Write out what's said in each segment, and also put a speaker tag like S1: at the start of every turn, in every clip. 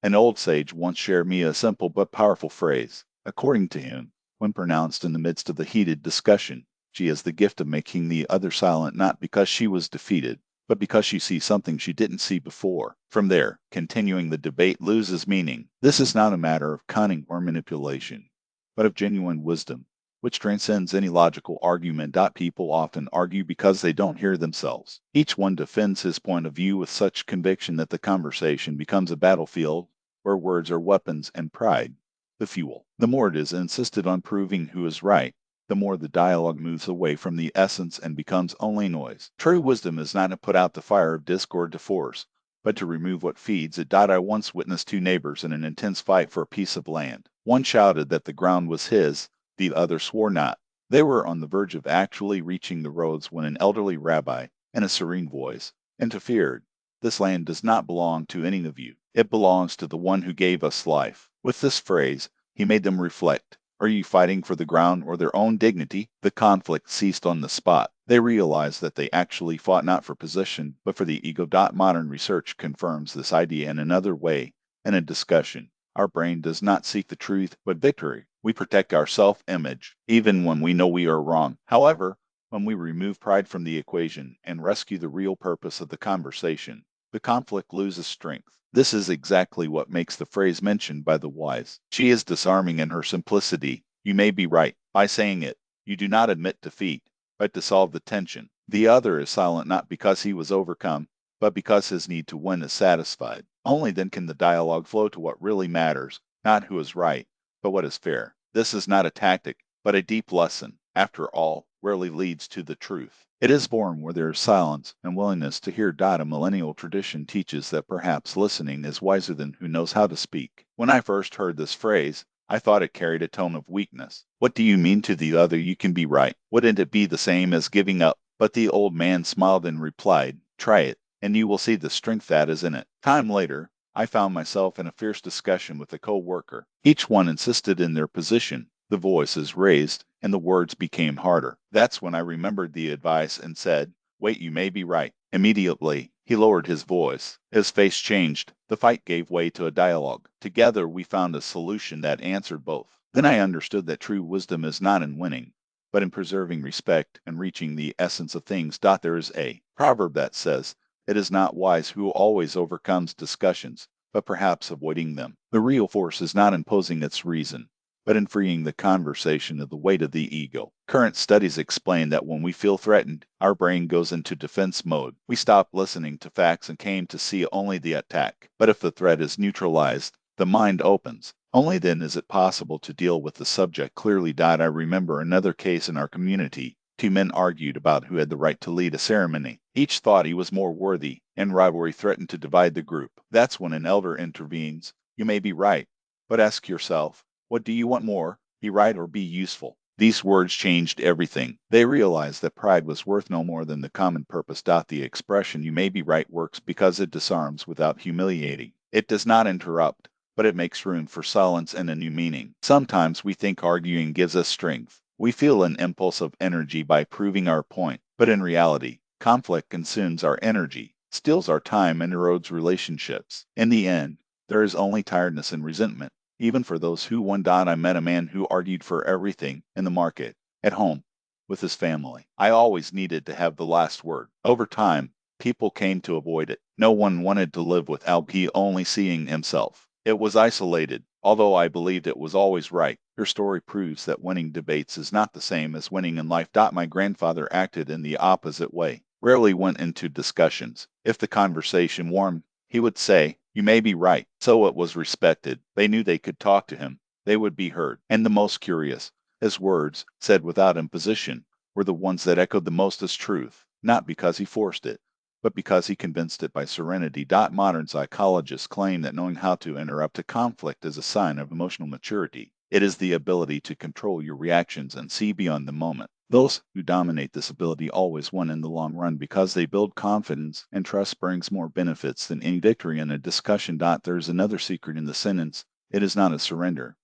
S1: An old sage once shared me a simple but powerful phrase. According to him, when pronounced in the midst of the heated discussion, she has the gift of making the other silent not because she was defeated, but because she sees something she didn't see before. From there, continuing the debate loses meaning. This is not a matter of cunning or manipulation, but of genuine wisdom, which transcends any logical argument. People often argue because they don't hear themselves. Each one defends his point of view with such conviction that the conversation becomes a battlefield where words are weapons and pride the fuel. The more it is insisted on proving who is right, the more the dialogue moves away from the essence and becomes only noise. True wisdom is not to put out the fire of discord to force, but to remove what feeds it. I once witnessed two neighbors in an intense fight for a piece of land. One shouted that the ground was his, the other swore not. They were on the verge of actually reaching the roads when an elderly rabbi, in a serene voice, interfered. This land does not belong to any of you. It belongs to the one who gave us life. With this phrase, he made them reflect. Are you fighting for the ground or their own dignity? The conflict ceased on the spot. They realized that they actually fought not for position, but for the ego. Modern research confirms this idea in another way. In a discussion, our brain does not seek the truth, but victory. We protect our self-image, even when we know we are wrong. However, when we remove pride from the equation and rescue the real purpose of the conversation, the conflict loses strength. This is exactly what makes the phrase mentioned by the wise. She is disarming in her simplicity. You may be right. By saying it, you do not admit defeat, but dissolve the tension. The other is silent not because he was overcome, but because his need to win is satisfied. Only then can the dialogue flow to what really matters, not who is right, but what is fair. This is not a tactic, but a deep lesson. After all, rarely leads to the truth. It is born where there is silence and willingness to hear. A millennial tradition teaches that perhaps listening is wiser than who knows how to speak. When I first heard this phrase, I thought it carried a tone of weakness. What do you mean to the other? You can be right. Wouldn't it be the same as giving up? But the old man smiled and replied, try it, and you will see the strength that is in it. Time later, I found myself in a fierce discussion with a co-worker. Each one insisted in their position. The voices raised, and the words became harder. That's when I remembered the advice and said, wait, you may be right. Immediately, he lowered his voice. His face changed. The fight gave way to a dialogue. Together, we found a solution that answered both. Then I understood that true wisdom is not in winning, but in preserving respect and reaching the essence of things. There is a proverb that says, it is not wise who always overcomes discussions, but perhaps avoiding them. The real force is not imposing its reason, but in freeing the conversation of the weight of the ego. Current studies explain that when we feel threatened, our brain goes into defense mode. We stop listening to facts and came to see only the attack. But if the threat is neutralized, the mind opens. Only then is it possible to deal with the subject clearly. I remember another case in our community. Two men argued about who had the right to lead a ceremony. Each thought he was more worthy, and rivalry threatened to divide the group. That's when an elder intervenes. You may be right, but ask yourself, what do you want more, be right or be useful? These words changed everything. They realized that pride was worth no more than the common purpose. The expression you may be right works because it disarms without humiliating. It does not interrupt, but it makes room for silence and a new meaning. Sometimes we think arguing gives us strength. We feel an impulse of energy by proving our point, but in reality, conflict consumes our energy, steals our time, and erodes relationships. In the end, there is only tiredness and resentment, even for those who won. I met a man who argued for everything in the market, at home, with his family. I always needed to have the last word. Over time, people came to avoid it. No one wanted to live without he only seeing himself. It was isolated, although I believed it was always right. Your story proves that winning debates is not the same as winning in life. My grandfather acted in the opposite way. Rarely went into discussions. If the conversation warmed, he would say, you may be right. So it was respected. They knew they could talk to him. They would be heard. And the most curious, his words, said without imposition, were the ones that echoed the most as truth, not because he forced it, but because he convinced it by serenity. Modern psychologists claim that knowing how to interrupt a conflict is a sign of emotional maturity. It is the ability to control your reactions and see beyond the moment. Those who dominate this ability always win in the long run because they build confidence, and trust brings more benefits than any victory in a discussion. There is another secret in the sentence. It is not a surrender,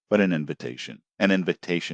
S1: but an invitation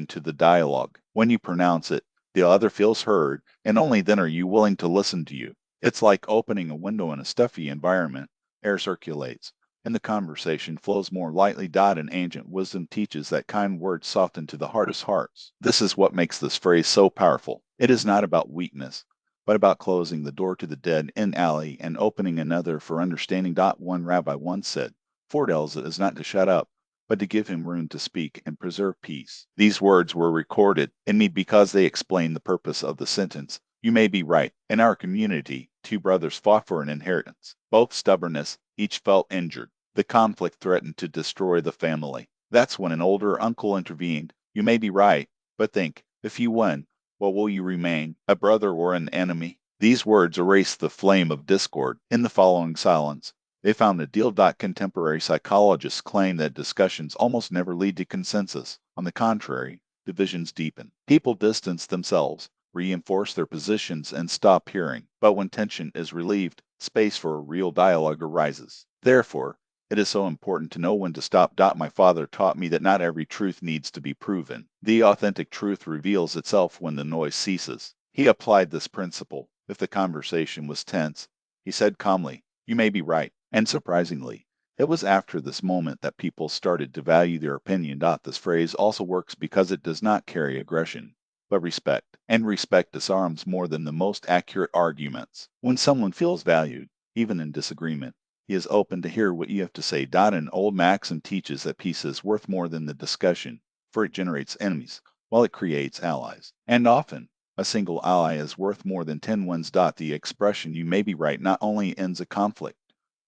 S1: to the dialogue. When you pronounce it, the other feels heard, and only then are you willing to listen to you. It's like opening a window in a stuffy environment. Air circulates, and the conversation flows more lightly. And ancient wisdom teaches that kind words soften to the hardest hearts. This is what makes this phrase so powerful. It is not about weakness, but about closing the door to the dead end alley and opening another for understanding. One rabbi once said, "Ford Elza is not to shut up, but to give him room to speak and preserve peace." These words were recorded in me because they explain the purpose of the sentence. You may be right. In our community, two brothers fought for an inheritance. Both stubbornness, each felt injured. The conflict threatened to destroy the family. That's when an older uncle intervened. You may be right, but think, if you win, what will you remain, a brother or an enemy? These words erased the flame of discord. In the following silence, they found a deal. Contemporary psychologists claim that discussions almost never lead to consensus. On the contrary, divisions deepen. People distance themselves, reinforce their positions, and stop hearing. But when tension is relieved, space for a real dialogue arises. Therefore, it is so important to know when to stop. My father taught me that not every truth needs to be proven. The authentic truth reveals itself when the noise ceases. He applied this principle. If the conversation was tense, he said calmly, "You may be right." And surprisingly, it was after this moment that people started to value their opinion. This phrase also works because it does not carry aggression, but respect. And respect disarms more than the most accurate arguments. When someone feels valued, even in disagreement, he is open to hear what you have to say. An old maxim teaches that peace is worth more than the discussion, for it generates enemies, while it creates allies. And often, a single ally is worth more than 10 wins. The expression "you may be right" not only ends a conflict,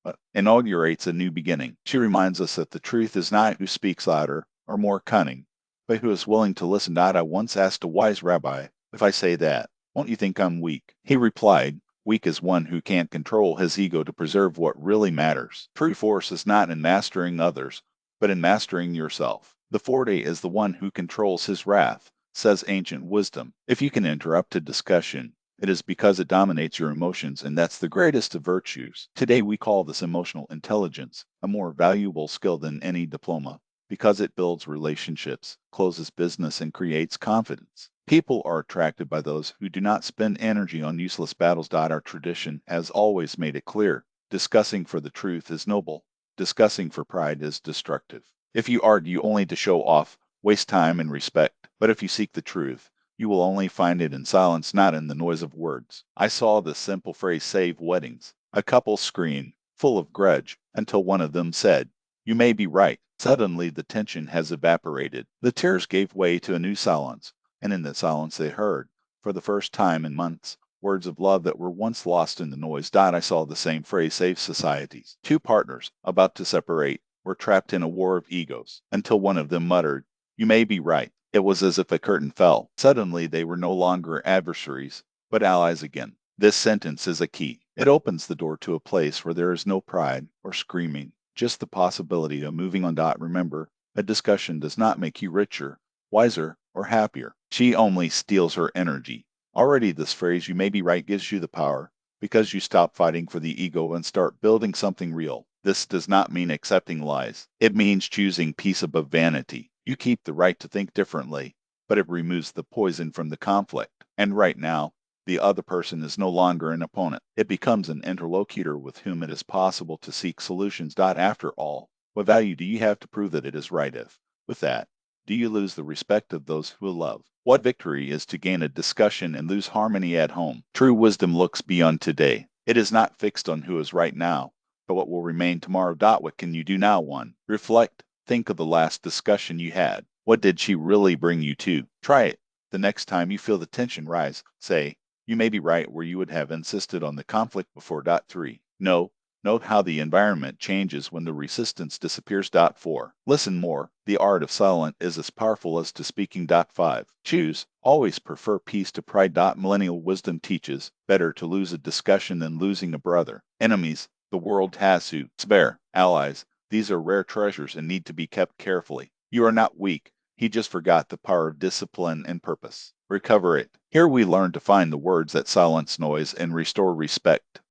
S1: but inaugurates a new beginning. She reminds us that the truth is not who speaks louder or more cunning, but who is willing to listen. I once asked a wise rabbi, "If I say that, won't you think I'm weak?" He replied, "Weak is one who can't control his ego to preserve what really matters. True force is not in mastering others, but in mastering yourself. The forte is the one who controls his wrath," says ancient wisdom. If you can interrupt a discussion, it is because it dominates your emotions, and that's the greatest of virtues. Today we call this emotional intelligence, a more valuable skill than any diploma, because it builds relationships, closes business, and creates confidence. People are attracted by those who do not spend energy on useless battles. Our tradition has always made it clear: discussing for the truth is noble, discussing for pride is destructive. If you argue only to show off, waste time and respect. But if you seek the truth, you will only find it in silence, not in the noise of words. I saw this simple phrase save weddings. A couple screamed, full of grudge, until one of them said, "You may be right." Suddenly the tension has evaporated. The tears gave way to a new silence, and in that silence they heard, for the first time in months, words of love that were once lost in the noise. I saw the same phrase save societies. Two partners, about to separate, were trapped in a war of egos, until one of them muttered, "You may be right." It was as if a curtain fell. Suddenly they were no longer adversaries, but allies again. This sentence is a key. It opens the door to a place where there is no pride or screaming, just the possibility of moving on. Remember, a discussion does not make you richer, wiser, or happier. She only steals her energy. Already this phrase, "you may be right," gives you the power, because you stop fighting for the ego and start building something real. This does not mean accepting lies. It means choosing peace above vanity. You keep the right to think differently, but it removes the poison from the conflict. And right now, the other person is no longer an opponent. It becomes an interlocutor with whom it is possible to seek solutions. After all, what value do you have to prove that it is right if, with that, do you lose the respect of those who love? What victory is to gain a discussion and lose harmony at home? True wisdom looks beyond today. It is not fixed on who is right now, but what will remain tomorrow. What can you do now? 1. Reflect. Think of the last discussion you had. What did she really bring you to? Try it. The next time you feel the tension rise, say, "You may be right," where you would have insisted on the conflict before. 3. Note how the environment changes when the resistance disappears. 4. Listen more. The art of silence is as powerful as to speaking. 5. Choose. Always prefer peace to pride. Millennial wisdom teaches, better to lose a discussion than losing a brother. Enemies, the world has who spare. Allies, these are rare treasures and need to be kept carefully. You are not weak. He just forgot the power of discipline and purpose. Recover it. Here we learn to find the words that silence noise and restore respect.